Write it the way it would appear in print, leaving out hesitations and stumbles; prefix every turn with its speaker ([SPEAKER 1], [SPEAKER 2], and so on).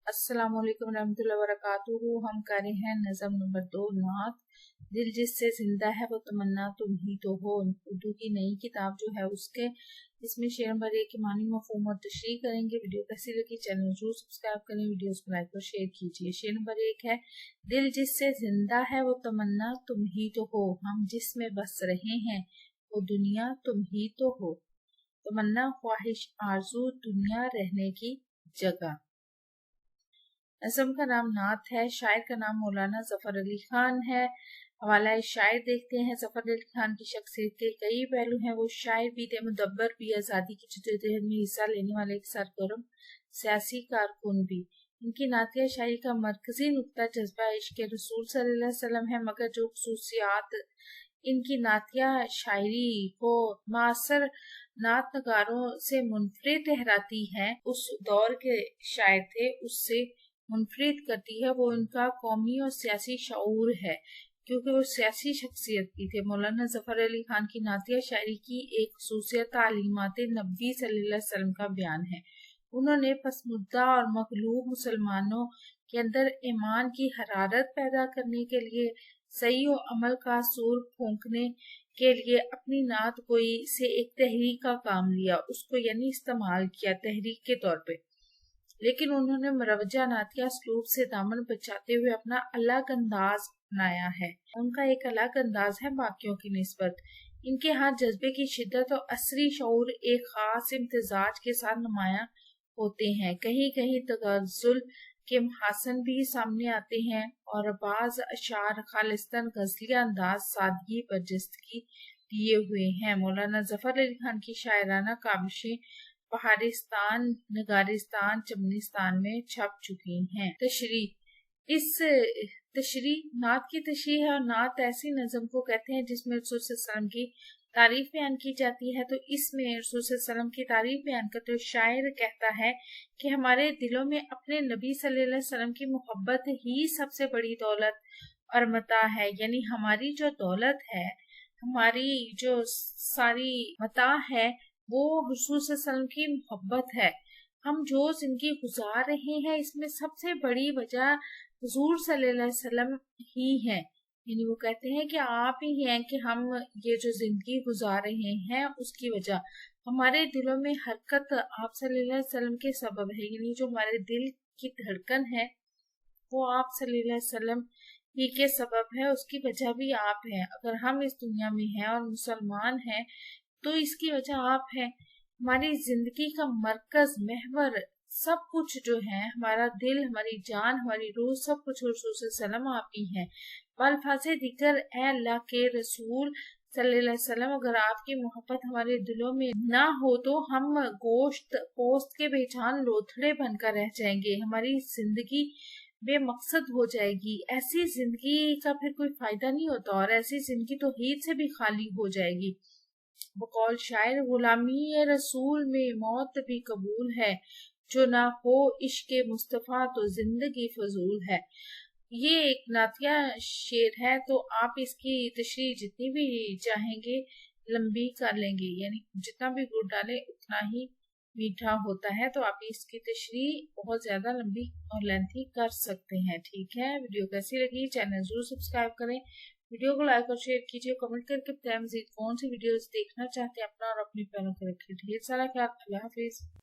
[SPEAKER 1] अस्सलाम वालेकुम रहमतुल्लाहि व बरकातुहू। हम कर रहे हैं नज़म नंबर 2 नात। दिल जिससे जिंदा है वो तमन्ना तुम ही तो हो। उर्दू की नई किताब जो है उसके इसमें शेर नंबर 1 की मानी मफहूम और तशरीह करेंगे। वीडियो कैसी लगी चैनल जरूर सब्सक्राइब करें, वीडियोस को लाइक और शेयर कीजिए। शेर नंबर 1 है, दिल जिससे जिंदा है वो तमन्ना तुम ही तो हो। हम जिसमें बस रहे हैं वो दुनिया तुम ही तो हो। तमन्ना, ख्वाहिश, आरज़ू, दुनिया, रहने की जगह। नज़म का नाम नात है। शायर का नाम मौलाना जफर अली खान है। हवाला शायर देखते हैं। जफर अली खान की शख्सियत के कई पहलू हैं। वो शायर भी थे, मुदब्बर भी, आज़ादी की जद्दोजहद में हिस्सा लेने वाले एक सरगर्म सियासी कारकुन भी। इनकी नातिया शायरी का मरकजी नुक्ता जज्बा इश्क रसूल सल्लल्लाहु अलैहि वसल्लम है, मगर जो खसूसियात इनकी नातिया शायरी को मासर नात नगारों से मुनफरिद ठहराती है, उस दौर के शायर थे उससे मुनफरिद करती है, वो इनका कौमी और सियासी शऊर है, क्योंकि वो सियासी शख्सियत भी थे। मौलाना जफर अली खान की नातिया शायरी की एक खसूसियत तालीमात नबी सल्लल्लाहु अलैहि वसल्लम का बयान है। उन्होंने पसमुद्दा और मगलूब मुसलमानों के अंदर ईमान की हरारत पैदा करने के लिए, सही और अमल का सूर फूंकने के लिए अपनी नात गोई से एक तहरीक का काम लिया, उसको यानी इस्तेमाल किया तहरीक के तौर पे। लेकिन उन्होंने मरवजा नातिया असलूब से दामन बचाते हुए अपना अलग अंदाज अपनाया है। उनका एक अलग अंदाज है बाकियों की निस्बत। इनके यहाँ जज्बे की शिद्दत और असरी शऊर एक खास इम्तिजाज के साथ नुमाया होते हैं। कहीं कहीं तगज़ुल के महासन भी सामने आते हैं और बाज अशार खालिस्तान गजलिया अंदाज सादगी बरजस्तगी दिए हुए हैं। मौलाना जफर अली खान की शायराना काबिशें पहाड़िस्तान, नगारिस्तान, चमनिस्तान में छप चुकी हैं। तशरीह, इस तशरीह नात की तशरीह है, और नात ऐसी नज़म को कहते हैं जिसमें रसूल सल्लल्लाहु अलैहि वसल्लम की तारीफ बयान की जाती है। तो इसमें रसूल सल्लल्लाहु अलैहि वसल्लम की तारीफ बयान करते हुए शायर कहता है कि हमारे दिलों में अपने नबी सल्लल्लाहु अलैहि वसल्लम की मोहब्बत ही सबसे बड़ी दौलत और मता है। यानी हमारी जो दौलत है, हमारी जो सारी मता है, वो हुजूर सल्लल्लाहु अलैहि वसल्लम की मोहब्बत है। हम जो जिंदगी गुजार रहे हैं इसमें सबसे बड़ी वजह हुजूर सल्लल्लाहु अलैहि वसल्लम ही है। यानी वो कहते हैं कि आप ही हैं कि हम ये जो जिंदगी गुजार रहे हैं उसकी वजह हमारे दिलों में हरकत आप सल्लल्लाहु अलैहि वसल्लम के सबब है। यानी जो हमारे दिल की धड़कन है वो आप सल्लल्लाहु अलैहि वसल्लम ही के सबब है, उसकी वजह भी आप हैं। अगर हम इस दुनिया में हैं और मुसलमान हैं तो इसकी वजह आप हैं। हमारी जिंदगी का मरकज, महवर, सब कुछ जो है, हमारा दिल, हमारी जान, हमारी रूह, सब कुछ रसूल सल्लम आप ही हैं। बल्फाज़े दिगर, ए अल्लाह के रसूल सल्लल्लाहु अलैहि वसल्लम, अगर आपकी मोहब्बत हमारे दिलों में ना हो तो हम गोश्त पोस्त के बेजान लोथड़े बनकर रह जाएंगे। हमारी जिंदगी बेमकसद हो जाएगी। ऐसी जिंदगी का फिर कोई फायदा नहीं होता, और ऐसी जिंदगी तो हीद से भी खाली हो जाएगी। बकौल शायर, गुलामी रसूल में मौत भी कबूल है, जो ना हो इश्क मुस्तफा तो जिंदगी फजूल है। ये एक नातिया शेर है, तो आप इसकी तशरीह जितनी भी चाहेंगे लंबी कर लेंगे, यानी जितना भी गुड़ डालें उतना ही मीठा होता है। तो आप इसकी तशरीह बहुत ज्यादा लंबी और लेंथी कर सकते हैं। ठीक है, वीडियो कैसी लगी चैनल जरूर सब्सक्राइब करें, वीडियो को लाइक और शेयर कीजिए, कमेंट करके बताएं मज़ीद कौन सी वीडियोस देखना चाहते हैं। अपना और अपनी प्यारों को रखिए ढेर सारा ख्याल। अल्लाह हाफिज।